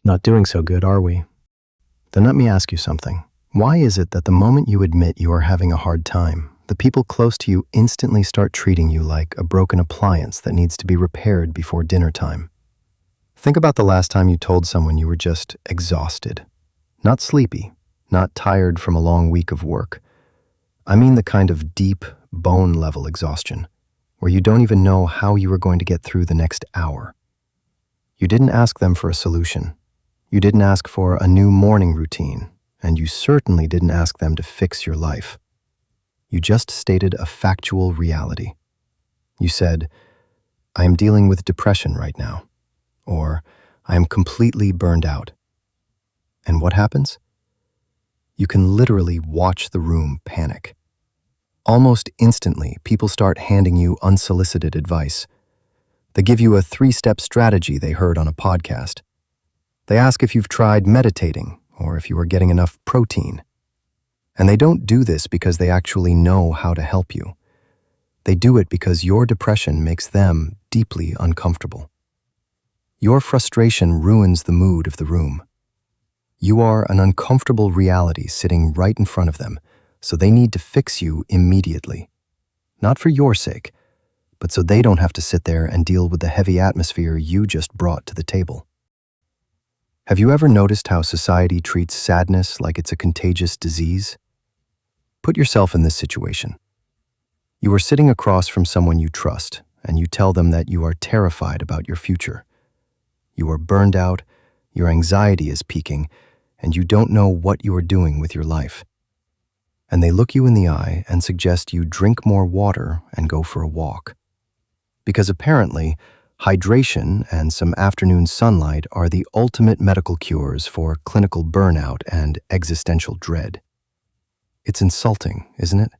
Not doing so good, are we? Then let me ask you something. Why is it that the moment you admit you are having a hard time, the people close to you instantly start treating you like a broken appliance that needs to be repaired before dinner time? Think about the last time you told someone you were just exhausted. Not sleepy, not tired from a long week of work. I mean the kind of deep, bone-level exhaustion, where you don't even know how you are going to get through the next hour. You didn't ask them for a solution. You didn't ask for a new morning routine, and you certainly didn't ask them to fix your life. You just stated a factual reality. You said, "I am dealing with depression right now," or "I am completely burned out." And what happens? You can literally watch the room panic. Almost instantly, people start handing you unsolicited advice. They give you a 3-step strategy they heard on a podcast. They ask if you've tried meditating or if you are getting enough protein. And they don't do this because they actually know how to help you. They do it because your depression makes them deeply uncomfortable. Your frustration ruins the mood of the room. You are an uncomfortable reality sitting right in front of them, so they need to fix you immediately. Not for your sake, but so they don't have to sit there and deal with the heavy atmosphere you just brought to the table. Have you ever noticed how society treats sadness like it's a contagious disease? Put yourself in this situation. You are sitting across from someone you trust, and you tell them that you are terrified about your future. You are burned out, your anxiety is peaking, and you don't know what you are doing with your life. And they look you in the eye and suggest you drink more water and go for a walk. Because apparently, hydration and some afternoon sunlight are the ultimate medical cures for clinical burnout and existential dread. It's insulting, isn't it?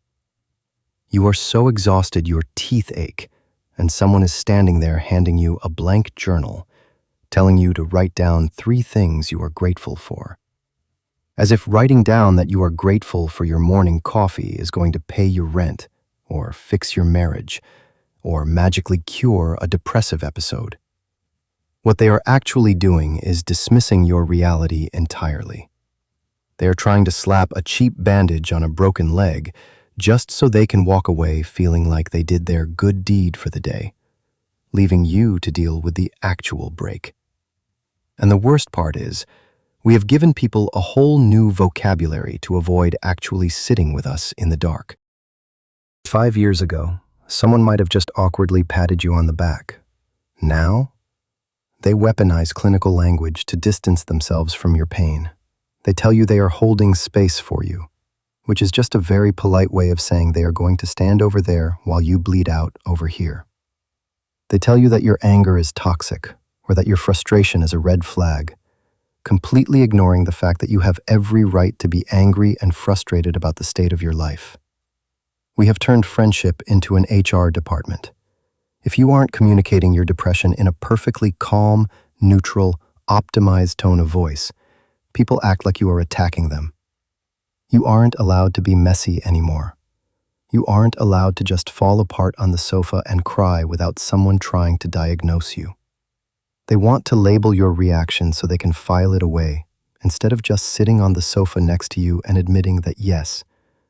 You are so exhausted your teeth ache, and someone is standing there handing you a blank journal, telling you to write down 3 things you are grateful for. As if writing down that you are grateful for your morning coffee is going to pay your rent, or fix your marriage, or magically cure a depressive episode. What they are actually doing is dismissing your reality entirely. They are trying to slap a cheap bandage on a broken leg just so they can walk away feeling like they did their good deed for the day, leaving you to deal with the actual break. And the worst part is, we have given people a whole new vocabulary to avoid actually sitting with us in the dark. 5 years ago, someone might have just awkwardly patted you on the back. Now, they weaponize clinical language to distance themselves from your pain. They tell you they are holding space for you, which is just a very polite way of saying they are going to stand over there while you bleed out over here. They tell you that your anger is toxic or that your frustration is a red flag, completely ignoring the fact that you have every right to be angry and frustrated about the state of your life. We have turned friendship into an HR department. If you aren't communicating your depression in a perfectly calm, neutral, optimized tone of voice, people act like you are attacking them. You aren't allowed to be messy anymore. You aren't allowed to just fall apart on the sofa and cry without someone trying to diagnose you. They want to label your reaction so they can file it away, instead of just sitting on the sofa next to you and admitting that yes,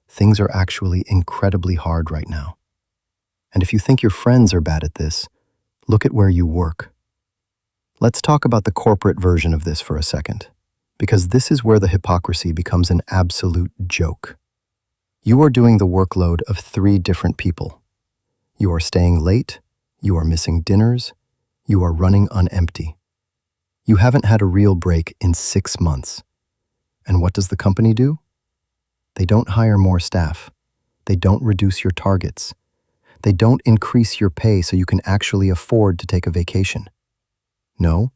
things are actually incredibly hard right now. And if you think your friends are bad at this, look at where you work. Let's talk about the corporate version of this for a second, because this is where the hypocrisy becomes an absolute joke. You are doing the workload of 3 different people. You are staying late, you are missing dinners, you are running on empty. You haven't had a real break in 6 months. And what does the company do? They don't hire more staff. They don't reduce your targets. They don't increase your pay so you can actually afford to take a vacation. No,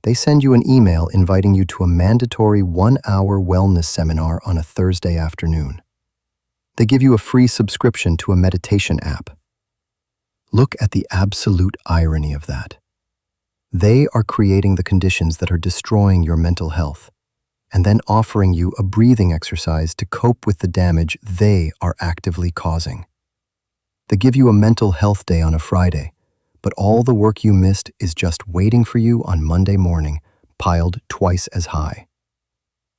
they send you an email inviting you to a mandatory 1-hour wellness seminar on a Thursday afternoon. They give you a free subscription to a meditation app. Look at the absolute irony of that. They are creating the conditions that are destroying your mental health, and then offering you a breathing exercise to cope with the damage they are actively causing. They give you a mental health day on a Friday, but all the work you missed is just waiting for you on Monday morning, piled twice as high.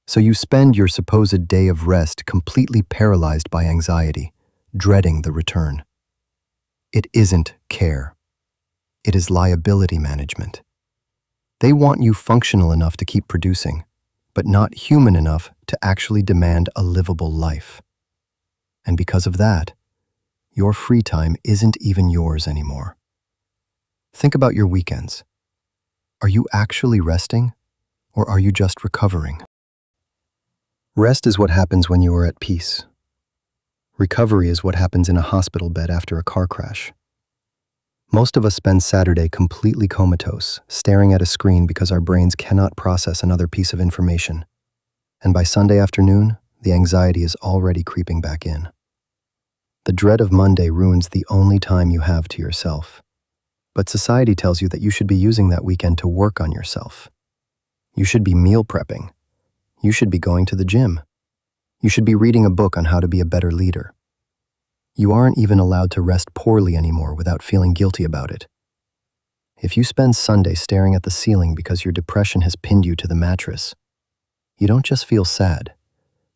So you spend your supposed day of rest completely paralyzed by anxiety, dreading the return. It isn't care. It is liability management. They want you functional enough to keep producing, but not human enough to actually demand a livable life. And because of that, your free time isn't even yours anymore. Think about your weekends. Are you actually resting, or are you just recovering? Rest is what happens when you are at peace. Recovery is what happens in a hospital bed after a car crash. Most of us spend Saturday completely comatose, staring at a screen because our brains cannot process another piece of information. And by Sunday afternoon, the anxiety is already creeping back in. The dread of Monday ruins the only time you have to yourself. But society tells you that you should be using that weekend to work on yourself. You should be meal prepping. You should be going to the gym. You should be reading a book on how to be a better leader. You aren't even allowed to rest poorly anymore without feeling guilty about it. If you spend Sunday staring at the ceiling because your depression has pinned you to the mattress, you don't just feel sad.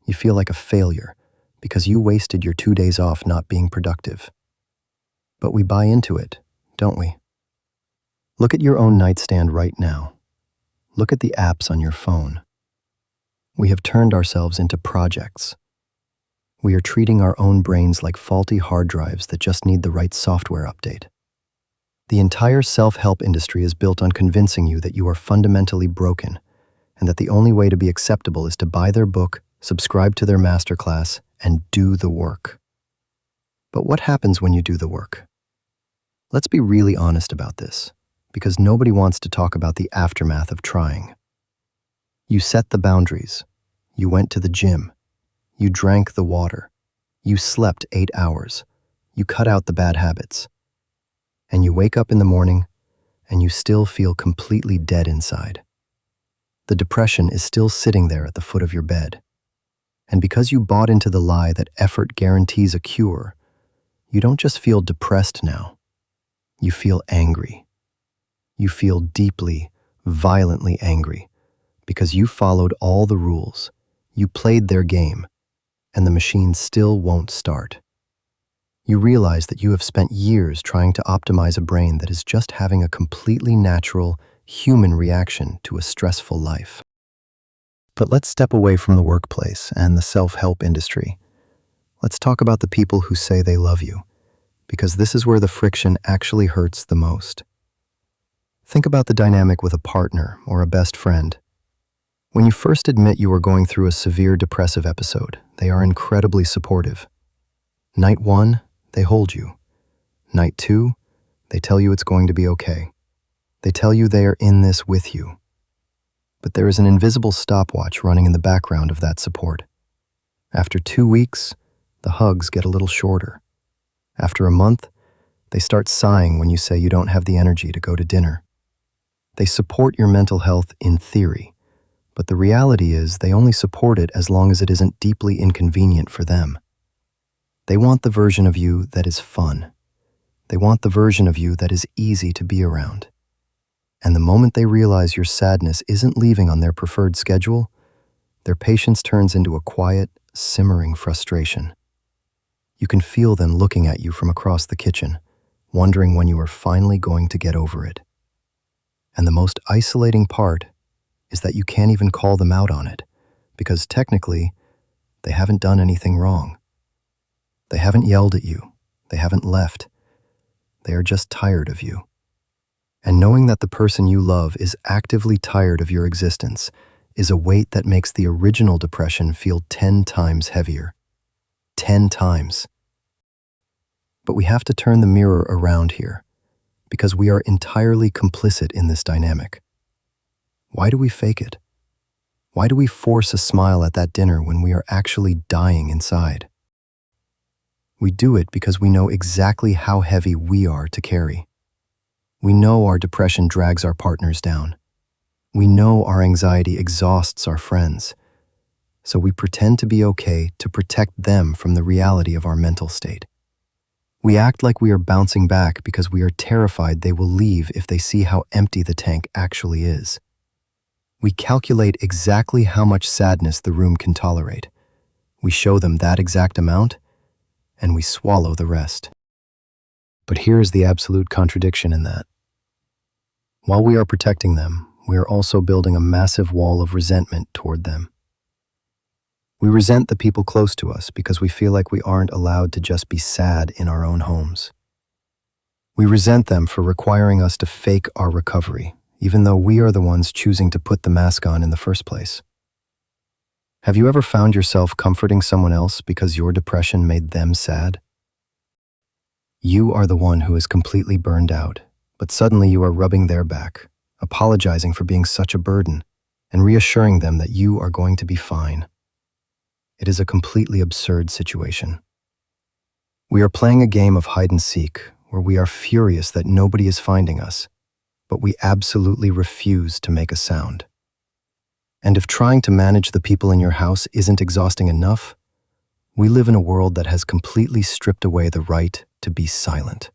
You feel like a failure because you wasted your 2 days off not being productive. But we buy into it, don't we? Look at your own nightstand right now. Look at the apps on your phone. We have turned ourselves into projects. We are treating our own brains like faulty hard drives that just need the right software update. The entire self-help industry is built on convincing you that you are fundamentally broken and that the only way to be acceptable is to buy their book, subscribe to their masterclass, and do the work. But what happens when you do the work? Let's be really honest about this, because nobody wants to talk about the aftermath of trying. You set the boundaries. You went to the gym. You drank the water. You slept 8 hours. You cut out the bad habits. And you wake up in the morning, and you still feel completely dead inside. The depression is still sitting there at the foot of your bed. And because you bought into the lie that effort guarantees a cure, you don't just feel depressed now. You feel angry. You feel deeply, violently angry because you followed all the rules. You played their game, and the machine still won't start. You realize that you have spent years trying to optimize a brain that is just having a completely natural, human reaction to a stressful life. But let's step away from the workplace and the self-help industry. Let's talk about the people who say they love you, because this is where the friction actually hurts the most. Think about the dynamic with a partner or a best friend. When you first admit you are going through a severe depressive episode, they are incredibly supportive. Night 1, they hold you. Night 2, they tell you it's going to be okay. They tell you they are in this with you. But there is an invisible stopwatch running in the background of that support. After 2 weeks, the hugs get a little shorter. After a month, they start sighing when you say you don't have the energy to go to dinner. They support your mental health in theory, but the reality is they only support it as long as it isn't deeply inconvenient for them. They want the version of you that is fun. They want the version of you that is easy to be around. And the moment they realize your sadness isn't leaving on their preferred schedule, their patience turns into a quiet, simmering frustration. You can feel them looking at you from across the kitchen, wondering when you are finally going to get over it. And the most isolating part is that you can't even call them out on it, because technically, they haven't done anything wrong. They haven't yelled at you. They haven't left. They are just tired of you. And knowing that the person you love is actively tired of your existence is a weight that makes the original depression feel 10 times heavier. 10 times. But we have to turn the mirror around here, because we are entirely complicit in this dynamic. Why do we fake it? Why do we force a smile at that dinner when we are actually dying inside? We do it because we know exactly how heavy we are to carry. We know our depression drags our partners down. We know our anxiety exhausts our friends. So we pretend to be okay to protect them from the reality of our mental state. We act like we are bouncing back because we are terrified they will leave if they see how empty the tank actually is. We calculate exactly how much sadness the room can tolerate. We show them that exact amount, and we swallow the rest. But here is the absolute contradiction in that. While we are protecting them, we are also building a massive wall of resentment toward them. We resent the people close to us because we feel like we aren't allowed to just be sad in our own homes. We resent them for requiring us to fake our recovery, even though we are the ones choosing to put the mask on in the first place. Have you ever found yourself comforting someone else because your depression made them sad? You are the one who is completely burned out, but suddenly you are rubbing their back, apologizing for being such a burden, and reassuring them that you are going to be fine. It is a completely absurd situation. We are playing a game of hide and seek, where we are furious that nobody is finding us, but we absolutely refuse to make a sound. And if trying to manage the people in your house isn't exhausting enough, we live in a world that has completely stripped away the right to be silent.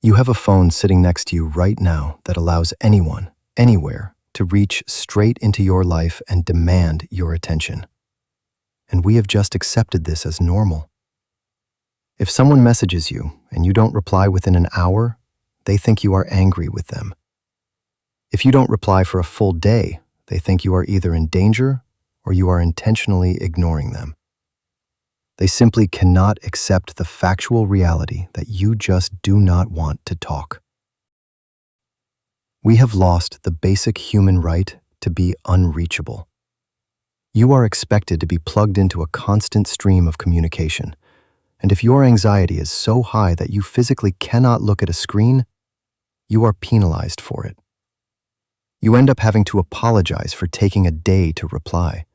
You have a phone sitting next to you right now that allows anyone, anywhere, to reach straight into your life and demand your attention. And we have just accepted this as normal. If someone messages you and you don't reply within an hour, they think you are angry with them. If you don't reply for a full day, they think you are either in danger or you are intentionally ignoring them. They simply cannot accept the factual reality that you just do not want to talk. We have lost the basic human right to be unreachable. You are expected to be plugged into a constant stream of communication, and if your anxiety is so high that you physically cannot look at a screen, you are penalized for it. You end up having to apologize for taking a day to reply.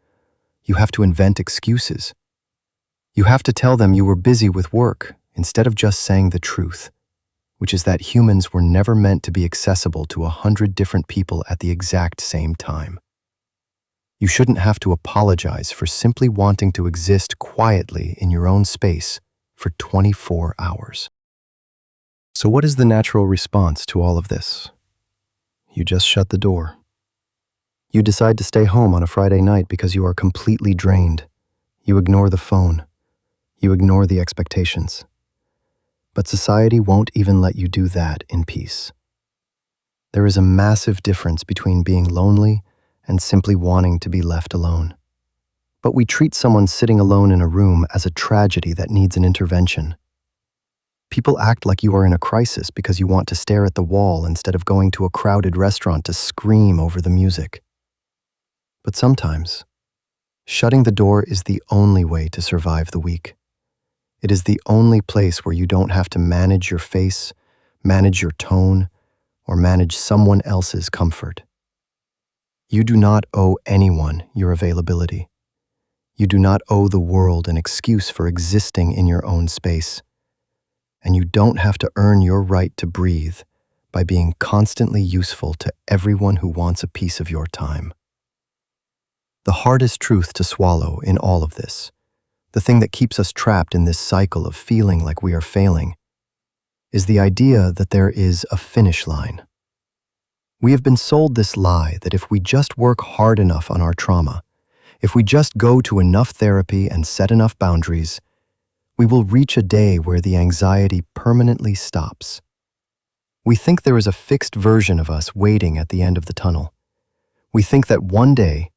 You have to invent excuses. You have to tell them you were busy with work instead of just saying the truth, which is that humans were never meant to be accessible to 100 different people at the exact same time. You shouldn't have to apologize for simply wanting to exist quietly in your own space for 24 hours. So what is the natural response to all of this? You just shut the door. You decide to stay home on a Friday night because you are completely drained. You ignore the phone. You ignore the expectations. But society won't even let you do that in peace. There is a massive difference between being lonely and simply wanting to be left alone. But we treat someone sitting alone in a room as a tragedy that needs an intervention. People act like you are in a crisis because you want to stare at the wall instead of going to a crowded restaurant to scream over the music. But sometimes, shutting the door is the only way to survive the week. It is the only place where you don't have to manage your face, manage your tone, or manage someone else's comfort. You do not owe anyone your availability. You do not owe the world an excuse for existing in your own space. And you don't have to earn your right to breathe by being constantly useful to everyone who wants a piece of your time. The hardest truth to swallow in all of this, the thing that keeps us trapped in this cycle of feeling like we are failing, is the idea that there is a finish line. We have been sold this lie that if we just work hard enough on our trauma, if we just go to enough therapy and set enough boundaries, we will reach a day where the anxiety permanently stops. We think there is a fixed version of us waiting at the end of the tunnel. We think that one day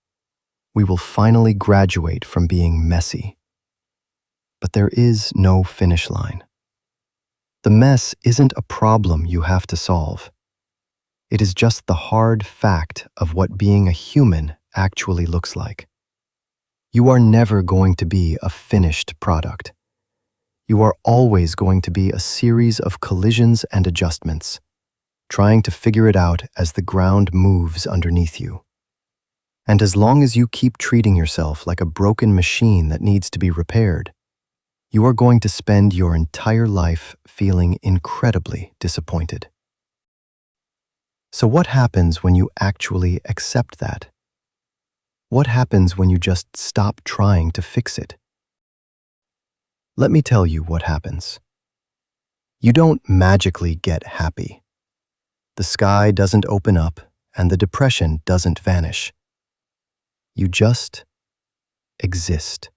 we will finally graduate from being messy. But there is no finish line. The mess isn't a problem you have to solve. It is just the hard fact of what being a human actually looks like. You are never going to be a finished product. You are always going to be a series of collisions and adjustments, trying to figure it out as the ground moves underneath you. And as long as you keep treating yourself like a broken machine that needs to be repaired, you are going to spend your entire life feeling incredibly disappointed. So what happens when you actually accept that? What happens when you just stop trying to fix it? Let me tell you what happens. You don't magically get happy. The sky doesn't open up and the depression doesn't vanish. You just exist.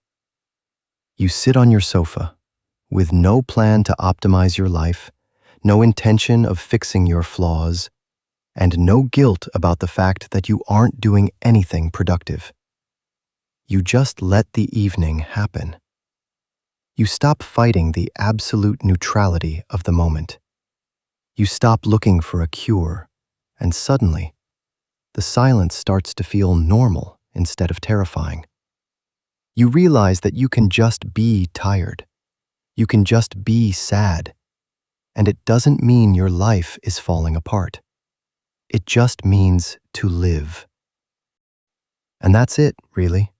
You sit on your sofa with no plan to optimize your life, no intention of fixing your flaws, and no guilt about the fact that you aren't doing anything productive. You just let the evening happen. You stop fighting the absolute neutrality of the moment. You stop looking for a cure, and suddenly, the silence starts to feel normal instead of terrifying. You realize that you can just be tired. You can just be sad. And it doesn't mean your life is falling apart. It just means to live. And that's it, really.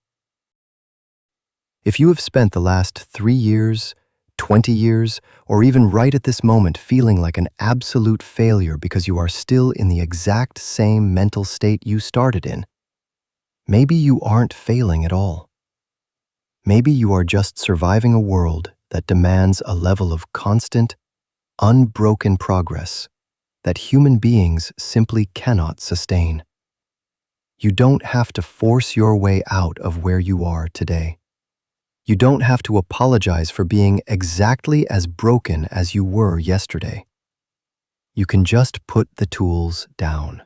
If you have spent the last 3 years, 20 years, or even right at this moment feeling like an absolute failure because you are still in the exact same mental state you started in, maybe you aren't failing at all. Maybe you are just surviving a world that demands a level of constant, unbroken progress that human beings simply cannot sustain. You don't have to force your way out of where you are today. You don't have to apologize for being exactly as broken as you were yesterday. You can just put the tools down.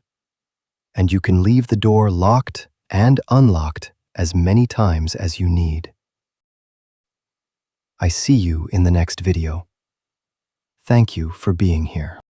And you can leave the door locked and unlocked as many times as you need. I see you in the next video. Thank you for being here.